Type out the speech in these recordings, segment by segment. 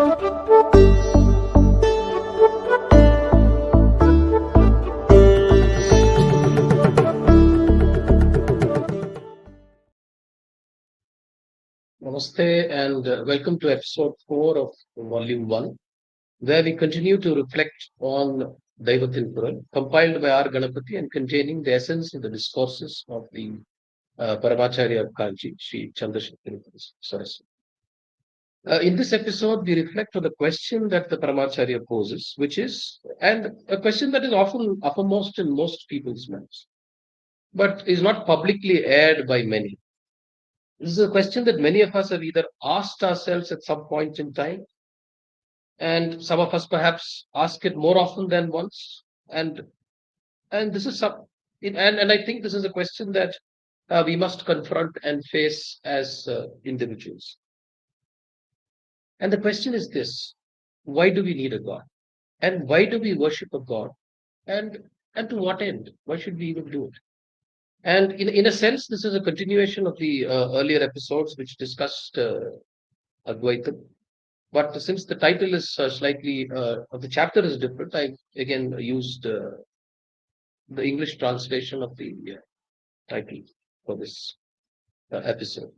Namaste and welcome to episode 4 of volume 1, where we continue to reflect on Deivathin Kural, compiled by R. Ganapati and containing the essence of the discourses of the Paramacharya of Kanchi, Sri Chandrasekhar Saraswati. In this episode, we reflect on the question that the Paramacharya poses, which is, and a question that is often uppermost in most people's minds, but is not publicly aired by many. This is a question that many of us have either asked ourselves at some point in time, and some of us perhaps ask it more often than once. And this is and I think this is a question that we must confront and face as individuals. And the question is this: why do we need a God? And why do we worship a God? And to what end? Why should we even do it? And in a sense, this is a continuation of the earlier episodes which discussed Advaitam. But since the title is the chapter is different, I again used the English translation of the title for this episode.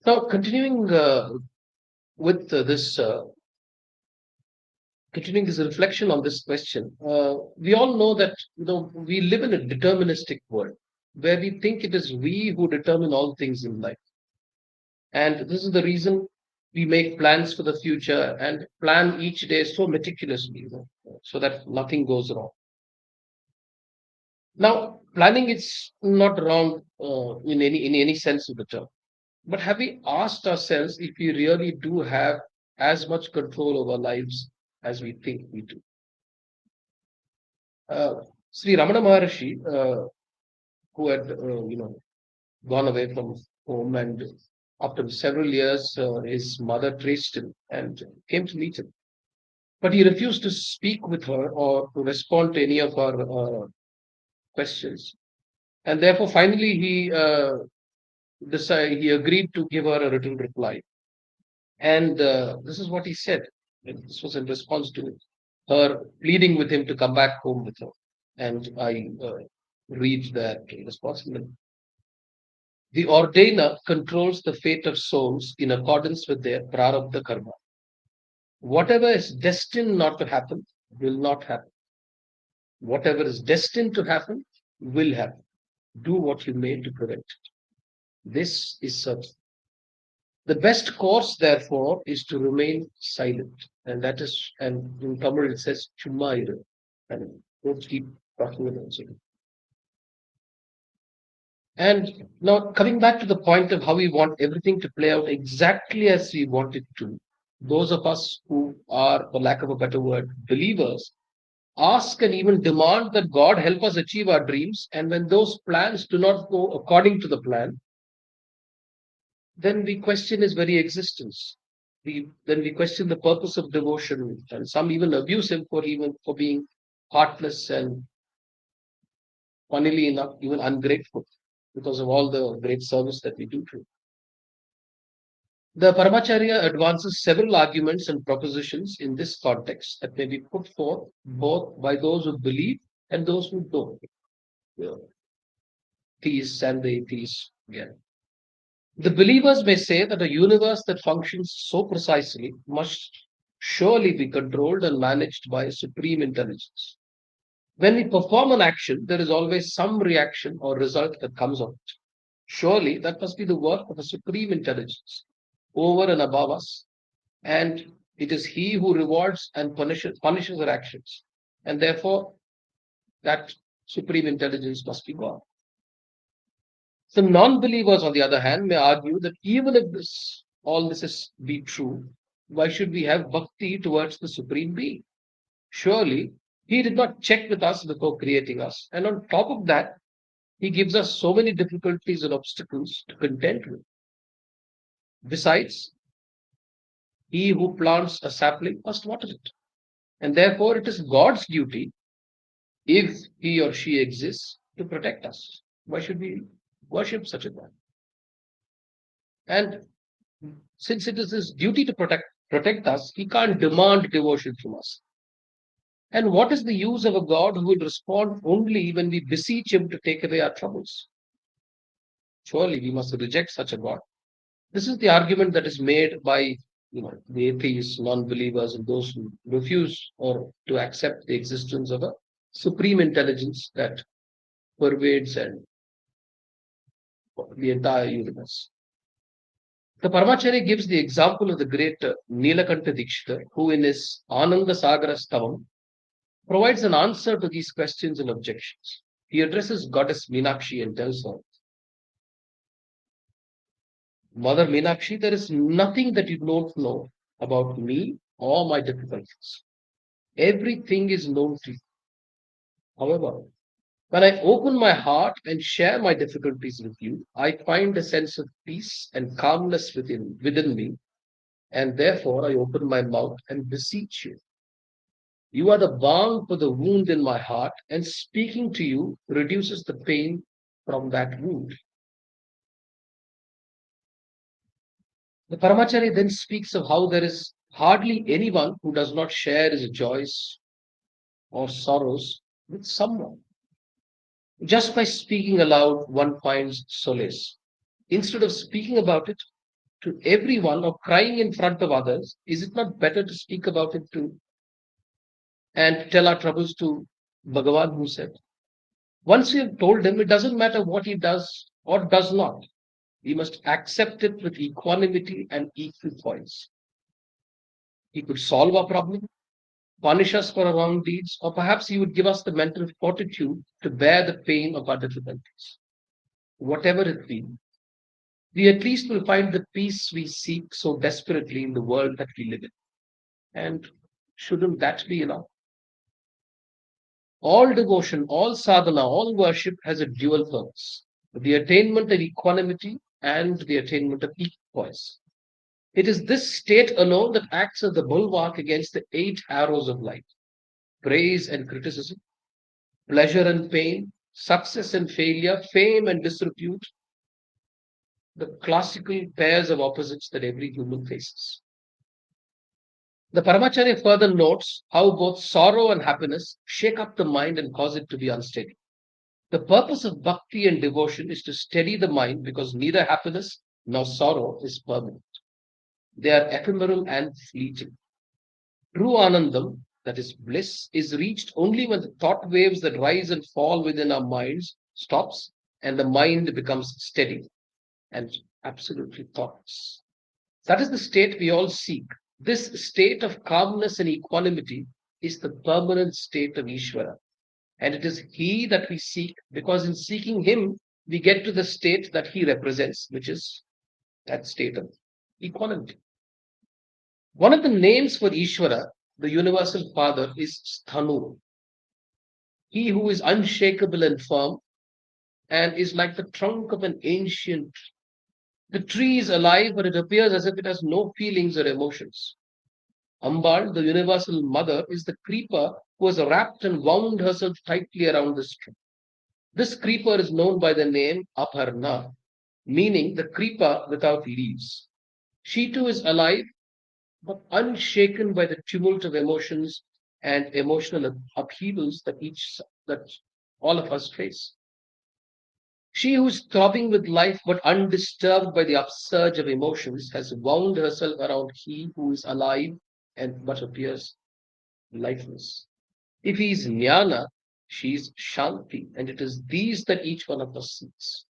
Now, continuing with continuing this reflection on this question, we all know that we live in a deterministic world where we think it is we who determine all things in life, and this is the reason we make plans for the future and plan each day so meticulously, so that nothing goes wrong. Now, planning is not wrong in any sense of the term, but have we asked ourselves if we really do have as much control over our lives as we think we do? Uh, Sri Ramana Maharshi, who had gone away from home, and after several years, his mother traced him and came to meet him. But he refused to speak with her or to respond to any of our questions. And therefore, finally, he agreed to give her a written reply. And this is what he said. This was in response to her pleading with him to come back home with her. And I read that responsibility. The ordainer controls the fate of souls in accordance with their prarabdha karma. Whatever is destined not to happen will not happen. Whatever is destined to happen will happen. Do what you may to prevent it. This is certain. The best course, therefore, is to remain silent. And in Tamil it says, Chumma. And don't keep talking about it. And now, coming back to the point of how we want everything to play out exactly as we want it to, those of us who are, for lack of a better word, believers, ask and even demand that God help us achieve our dreams. And when those plans do not go according to the plan, then we question his very existence. Then we question the purpose of devotion, and some even abuse him for being heartless and, funnily enough, even ungrateful because of all the great service that we do to him. The Paramacharya advances several arguments and propositions in this context that may be put forth both by those who believe and those who don't. Theists and the atheists again. The believers may say that a universe that functions so precisely must surely be controlled and managed by a supreme intelligence. When we perform an action, there is always some reaction or result that comes of it. Surely that must be the work of a supreme intelligence over and above us, and it is he who rewards and punishes our actions. And therefore, that supreme intelligence must be God. The non-believers, on the other hand, may argue that even if all this is be true, why should we have bhakti towards the Supreme Being? Surely he did not check with us before creating us. And on top of that, he gives us so many difficulties and obstacles to contend with. Besides, he who plants a sapling must water it. And therefore, it is God's duty, if he or she exists, to protect us. Why should we worship such a God? And Since it is his duty to protect us, he can't demand devotion from us. And what is the use of a God who will respond only when we beseech him to take away our troubles? Surely we must reject such a God. This is the argument that is made by the atheists, non-believers, and those who refuse or to accept the existence of a supreme intelligence that pervades and the entire universe. The Paramacharya gives the example of the great Nilakanta Dikshita, who in his Ananda Sagara Stavam provides an answer to these questions and objections. He addresses goddess Meenakshi and tells her, Mother Meenakshi, there is nothing that you don't know about me or my difficulties. Everything is known to you. However, when I open my heart and share my difficulties with you, I find a sense of peace and calmness within me, and therefore I open my mouth and beseech you. You are the balm for the wound in my heart, and speaking to you reduces the pain from that wound. The Paramacharya then speaks of how there is hardly anyone who does not share his joys or sorrows with someone. Just by speaking aloud, one finds solace. Instead of speaking about it to everyone or crying in front of others, is it not better to speak about it to and tell our troubles to Bhagavan, who said, once we have told him, it doesn't matter what he does or does not. We must accept it with equanimity and equipoise. He could solve our problem, punish us for our wrong deeds, or perhaps he would give us the mental fortitude to bear the pain of our difficulties. Whatever it be, we at least will find the peace we seek so desperately in the world that we live in. And shouldn't that be enough? All devotion, all sadhana, all worship has a dual purpose: the attainment of equanimity and the attainment of equipoise. It is this state alone that acts as the bulwark against the eight arrows of life: praise and criticism, pleasure and pain, success and failure, fame and disrepute, the classical pairs of opposites that every human faces. The Paramacharya further notes how both sorrow and happiness shake up the mind and cause it to be unsteady. The purpose of bhakti and devotion is to steady the mind because neither happiness nor sorrow is permanent. They are ephemeral and fleeting. True anandam, that is bliss, is reached only when the thought waves that rise and fall within our minds stops and the mind becomes steady and absolutely thoughtless. That is the state we all seek. This state of calmness and equanimity is the permanent state of Ishvara. And it is He that we seek, because in seeking Him, we get to the state that He represents, which is that state of equanimity. One of the names for Ishvara, the Universal Father, is Sthanu. He who is unshakable and firm and is like the trunk of an ancient tree. The tree is alive, but it appears as if it has no feelings or emotions. Ambal, the Universal Mother, is the creeper who has wrapped and wound herself tightly around this tree. This creeper is known by the name Aparna, meaning the creeper without leaves. She too is alive, but unshaken by the tumult of emotions and emotional upheavals that all of us face. She who is throbbing with life but undisturbed by the upsurge of emotions has wound herself around he who is alive and but appears lifeless. If he is jnana, she is shanti, and it is these that each one of us seeks: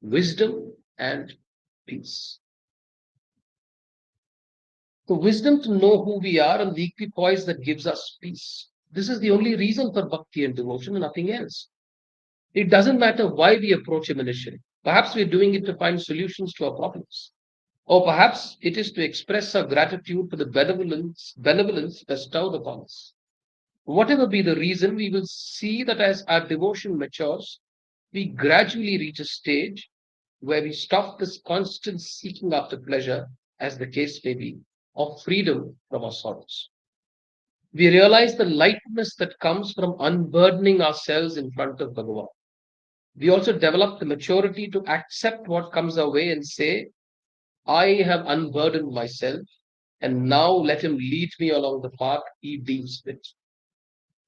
wisdom and peace. The wisdom to know who we are and the equipoise that gives us peace. This is the only reason for bhakti and devotion and nothing else. It doesn't matter why we approach him initially. Perhaps we're doing it to find solutions to our problems. Or perhaps it is to express our gratitude for the benevolence bestowed upon us. Whatever be the reason, we will see that as our devotion matures, we gradually reach a stage where we stop this constant seeking after pleasure, as the case may be, of freedom from our sorrows. We realize the lightness that comes from unburdening ourselves in front of Bhagavan. We also develop the maturity to accept what comes our way and say, I have unburdened myself, and now let him lead me along the path he deems fit.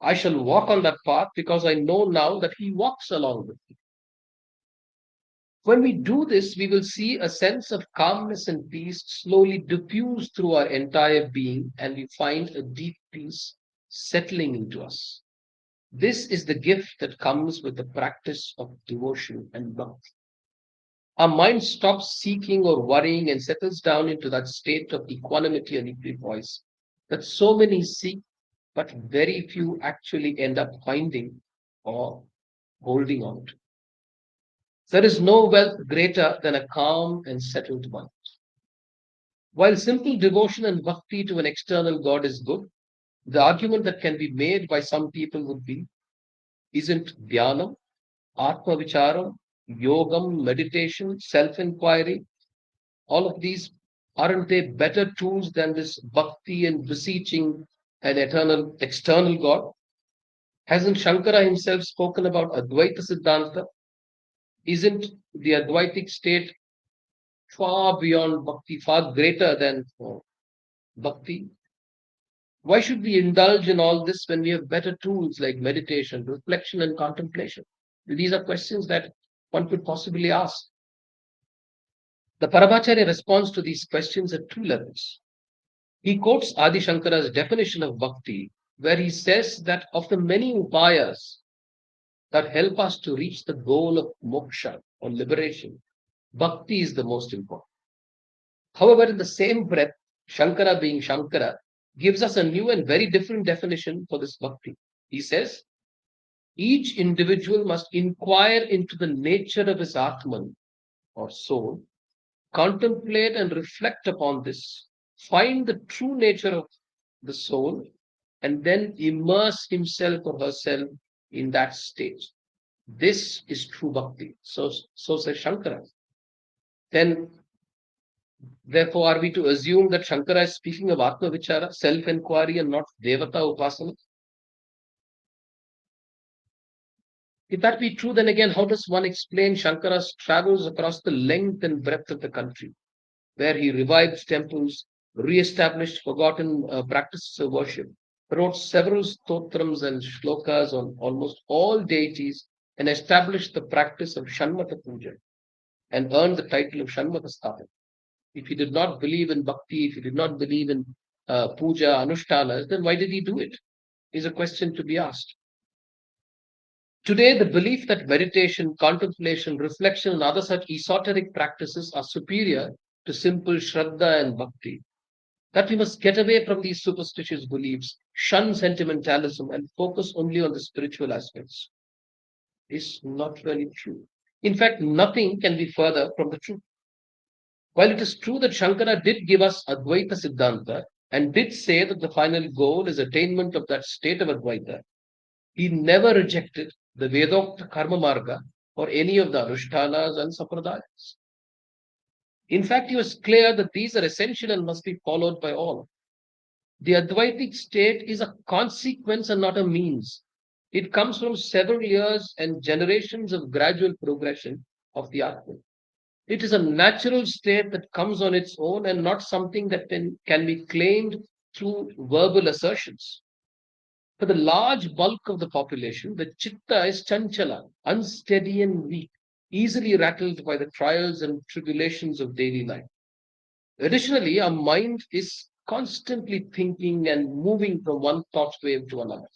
I shall walk on that path because I know now that he walks along with me. When we do this, we will see a sense of calmness and peace slowly diffuse through our entire being, and we find a deep peace settling into us. This is the gift that comes with the practice of devotion and bhakti. Our mind stops seeking or worrying and settles down into that state of equanimity and equipoise that so many seek, but very few actually end up finding or holding on to. There is no wealth greater than a calm and settled mind. While simple devotion and bhakti to an external God is good, the argument that can be made by some people would be, isn't dhyanam, atma vicharam, yogam, meditation, self-inquiry, all of these, aren't they better tools than this bhakti and beseeching an eternal external God? Hasn't Shankara himself spoken about Advaita Siddhanta? Isn't the Advaitic state far beyond bhakti, far greater than bhakti? Why should we indulge in all this when we have better tools like meditation, reflection, and contemplation? These are questions that one could possibly ask. The Paramacharya responds to these questions at two levels. He quotes Adi Shankara's definition of bhakti, where he says that of the many upayas that help us to reach the goal of moksha or liberation, bhakti is the most important. However, in the same breath, Shankara being Shankara gives us a new and very different definition for this bhakti. He says, each individual must inquire into the nature of his Atman or soul, contemplate and reflect upon this, find the true nature of the soul, and then immerse himself or herself in that state. This is true bhakti. So says Shankara. Then, therefore, are we to assume that Shankara is speaking of Atma Vichara, self inquiry, and not Devata Upasana? If that be true, then again, how does one explain Shankara's travels across the length and breadth of the country, where he revived temples, re-established forgotten practices of worship, wrote several stotrams and shlokas on almost all deities, and established the practice of Shanmata Puja and earned the title of Shanmata Sthapak? If he did not believe in bhakti, if he did not believe in puja, anushtanas, then why did he do it? Is a question to be asked. Today, the belief that meditation, contemplation, reflection, and other such esoteric practices are superior to simple shraddha and bhakti, that we must get away from these superstitious beliefs, shun sentimentalism, and focus only on the spiritual aspects, is not really true. In fact, nothing can be further from the truth. While it is true that Shankara did give us Advaita Siddhanta and did say that the final goal is attainment of that state of Advaita, he never rejected the Vedokta Karma Marga or any of the Anushtanas and Sampradayas. In fact, he was clear that these are essential and must be followed by all. The Advaitic state is a consequence and not a means. It comes from several years and generations of gradual progression of the Atman. It is a natural state that comes on its own and not something that can be claimed through verbal assertions. For the large bulk of the population, the chitta is chanchala, unsteady and weak, easily rattled by the trials and tribulations of daily life. Additionally, our mind is constantly thinking and moving from one thought wave to another.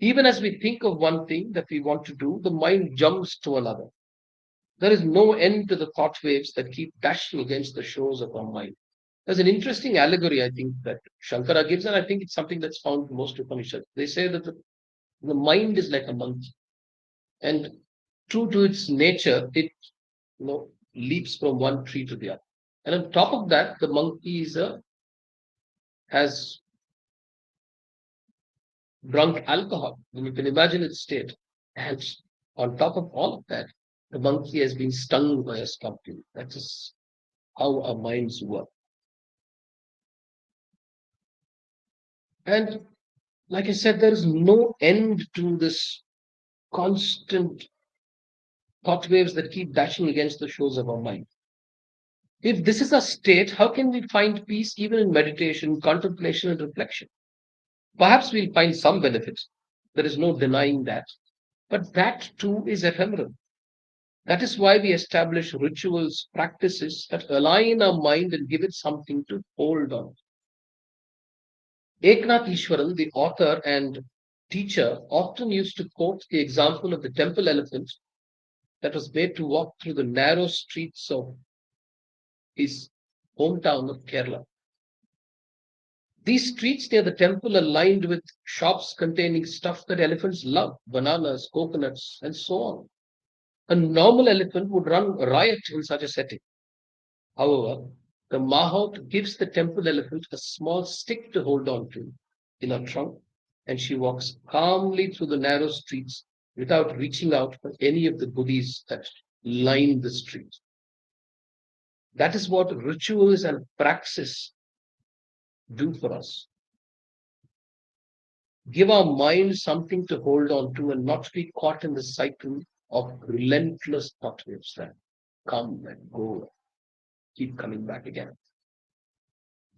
Even as we think of one thing that we want to do, the mind jumps to another. There is no end to the thought waves that keep dashing against the shores of our mind. There's an interesting allegory, I think, that Shankara gives, and I think it's something that's found in most Upanishads. They say that the mind is like a monkey, and true to its nature, it leaps from one tree to the other. And on top of that, the monkey has drunk alcohol. And you can imagine its state. And on top of all of that, the monkey has been stung by a scorpion. That is how our minds work. And like I said, there is no end to this constant thought waves that keep dashing against the shores of our mind. If this is a state, how can we find peace even in meditation, contemplation, and reflection? Perhaps we'll find some benefits. There is no denying that. But that too is ephemeral. That is why we establish rituals, practices that align our mind and give it something to hold on. Eknath Ishwaran, the author and teacher, often used to quote the example of the temple elephant that was made to walk through the narrow streets of his hometown of Kerala. These streets near the temple are lined with shops containing stuff that elephants love, bananas, coconuts, and so on. A normal elephant would run riot in such a setting. However, the mahout gives the temple elephant a small stick to hold on to in her trunk, and she walks calmly through the narrow streets without reaching out for any of the goodies that line the street. That is what rituals and praxis do for us. Give our mind something to hold on to and not be caught in the cycle of relentless thought waves that come and go, keep coming back again.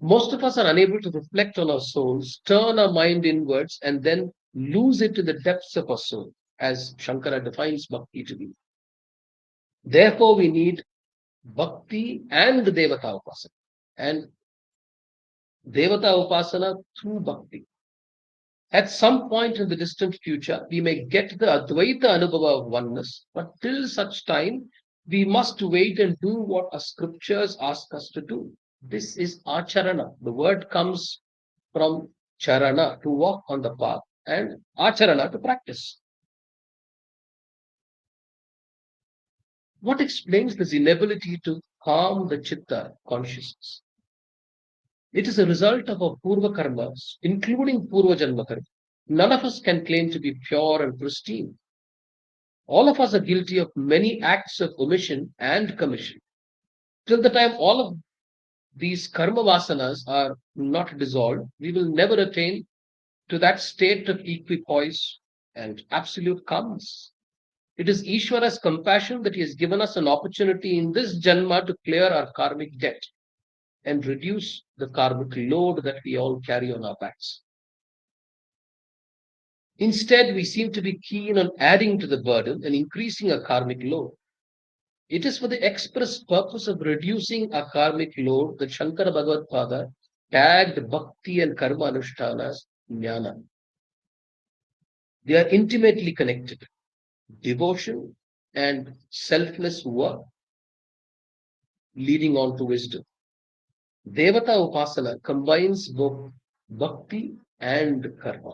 Most of us are unable to reflect on our souls, turn our mind inwards, and then lose it to the depths of our soul, as Shankara defines bhakti to be. Therefore, we need bhakti and Devata Upasana. And Devata Upasana through bhakti. At some point in the distant future, we may get the Advaita Anubhava of oneness, but till such time, we must wait and do what our scriptures ask us to do. This is acharana. The word comes from charana, to walk on the path, and acharana, to practice. What explains this inability to calm the chitta consciousness? It is a result of our purva karmas, including purva janma karma. None of us can claim to be pure and pristine. All of us are guilty of many acts of omission and commission. Till the time all of these karma vasanas are not dissolved, we will never attain to that state of equipoise and absolute calmness. It is Ishvara's compassion that he has given us an opportunity in this Janma to clear our karmic debt and reduce the karmic load that we all carry on our backs. Instead, we seem to be keen on adding to the burden and increasing our karmic load. It is for the express purpose of reducing our karmic load that Shankara Bhagavad Pada tagged bhakti and karma anushtanas jnana. They are intimately connected. Devotion and selfless work leading on to wisdom. Devata Upasana combines both bhakti and karma.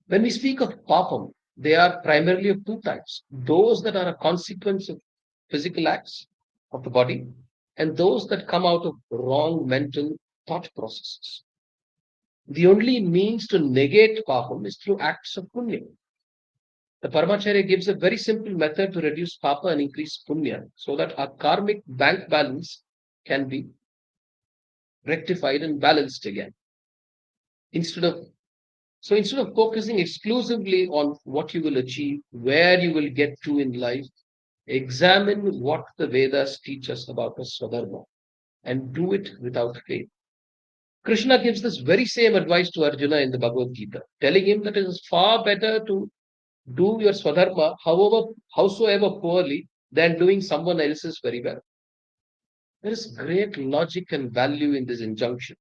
When we speak of papam, they are primarily of two types: those that are a consequence of physical acts of the body, and those that come out of wrong mental thought processes. The only means to negate papam is through acts of punya. The Paramacharya gives a very simple method to reduce papa and increase punya so that our karmic bank balance can be rectified and balanced again. Instead of instead of focusing exclusively on what you will achieve, where you will get to in life, examine what the Vedas teach us about a Swadharma and do it without faith. Krishna gives this very same advice to Arjuna in the Bhagavad Gita, telling him that it is far better to do your Swadharma, howsoever poorly, than doing someone else's very well. There is great logic and value in this injunction.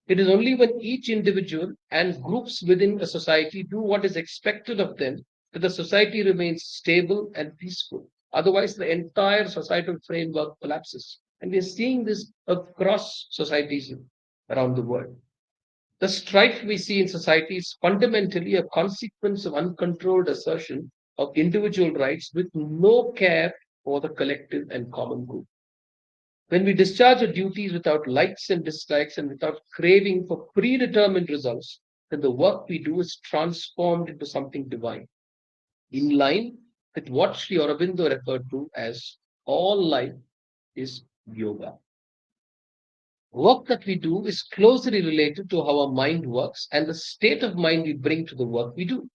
It is only when each individual and groups within a society do what is expected of them that the society remains stable and peaceful. Otherwise, the entire societal framework collapses. And we are seeing this across societies around the world. The strife we see in society is fundamentally a consequence of uncontrolled assertion of individual rights with no care for the collective and common good. When we discharge our duties without likes and dislikes and without craving for predetermined results, then the work we do is transformed into something divine, in line with what Sri Aurobindo referred to as all life is yoga. Work that we do is closely related to how our mind works and the state of mind we bring to the work we do.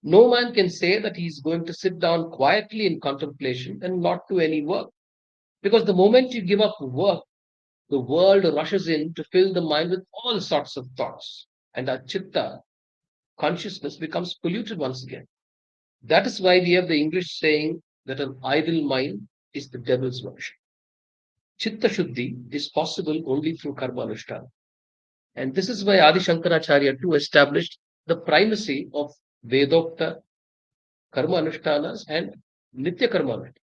No man can say that he is going to sit down quietly in contemplation and not do any work. Because the moment you give up work, the world rushes in to fill the mind with all sorts of thoughts. And our chitta, consciousness, becomes polluted once again. That is why we have the English saying that an idle mind is the devil's workshop. Chitta Shuddhi is possible only through karma anushtana. And this is why Adi Shankaracharya too established the primacy of Vedokta karma anushtanas and Nitya karma anushtanas.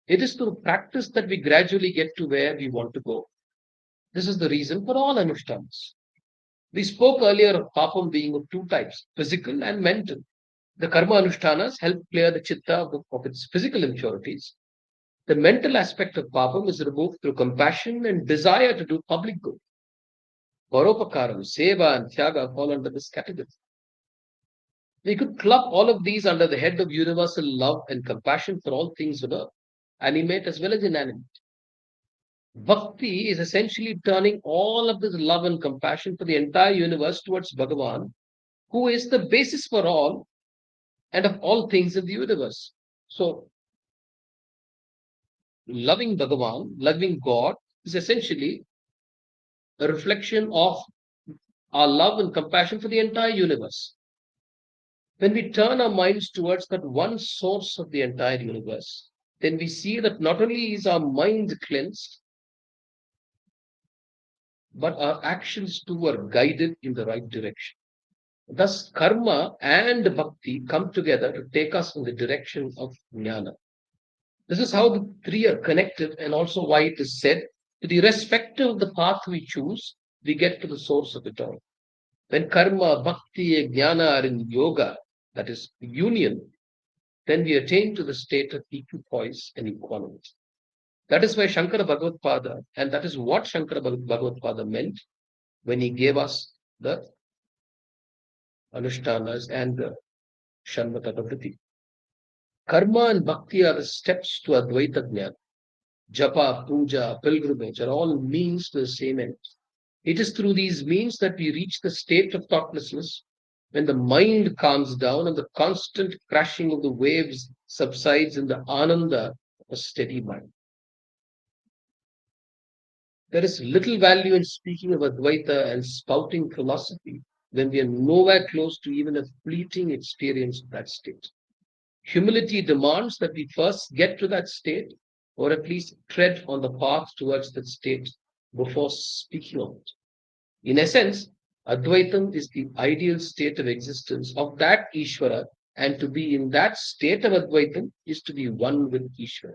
It is through practice that we gradually get to where we want to go. This is the reason for all anushtanas. We spoke earlier of papam being of two types, physical and mental. The karma anushtanas help clear the chitta of its physical impurities. The mental aspect of papam is removed through compassion and desire to do public good. Paropakaram, seva, and tyaga fall under this category. We could club all of these under the head of universal love and compassion for all things on earth, animate as well as inanimate. Bhakti is essentially turning all of this love and compassion for the entire universe towards Bhagavan, who is the basis for all and of all things in the universe. So, loving Bhagavan, loving God, is essentially a reflection of our love and compassion for the entire universe. When we turn our minds towards that one source of the entire universe, then we see that not only is our mind cleansed, but our actions too are guided in the right direction. Thus, karma and bhakti come together to take us in the direction of jnana. This is how the three are connected, and also why it is said that irrespective of the path we choose, we get to the source of it all. When karma, bhakti, and jnana are in yoga, that is union, then we attain to the state of equipoise and equanimity. That is why Shankara Bhagavad and that is what Shankara Bhagavad meant when he gave us the anushtanas and the shanmata prakriti. Karma and bhakti are the steps to Advaita Jnana. Japa, puja, pilgrimage are all means to the same end. It is through these means that we reach the state of thoughtlessness when the mind calms down and the constant crashing of the waves subsides in the ananda of a steady mind. There is little value in speaking of Advaita and spouting philosophy when we are nowhere close to even a fleeting experience of that state. Humility demands that we first get to that state, or at least tread on the path towards that state before speaking of it. In essence, Advaitam is the ideal state of existence of that Ishvara, and to be in that state of Advaitam is to be one with Ishvara.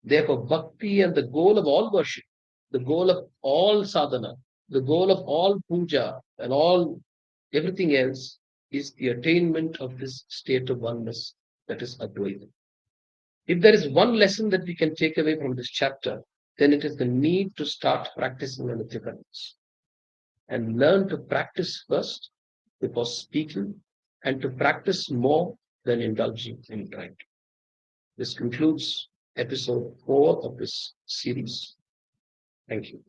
Therefore, bhakti and the goal of all worship, the goal of all sadhana, the goal of all puja and all everything else is the attainment of this state of oneness that is Advaita. If there is one lesson that we can take away from this chapter, then it is the need to start practicing on the Trikarnas and learn to practice first before speaking and to practice more than indulging in pride. This concludes episode 4 of this series. Thank you.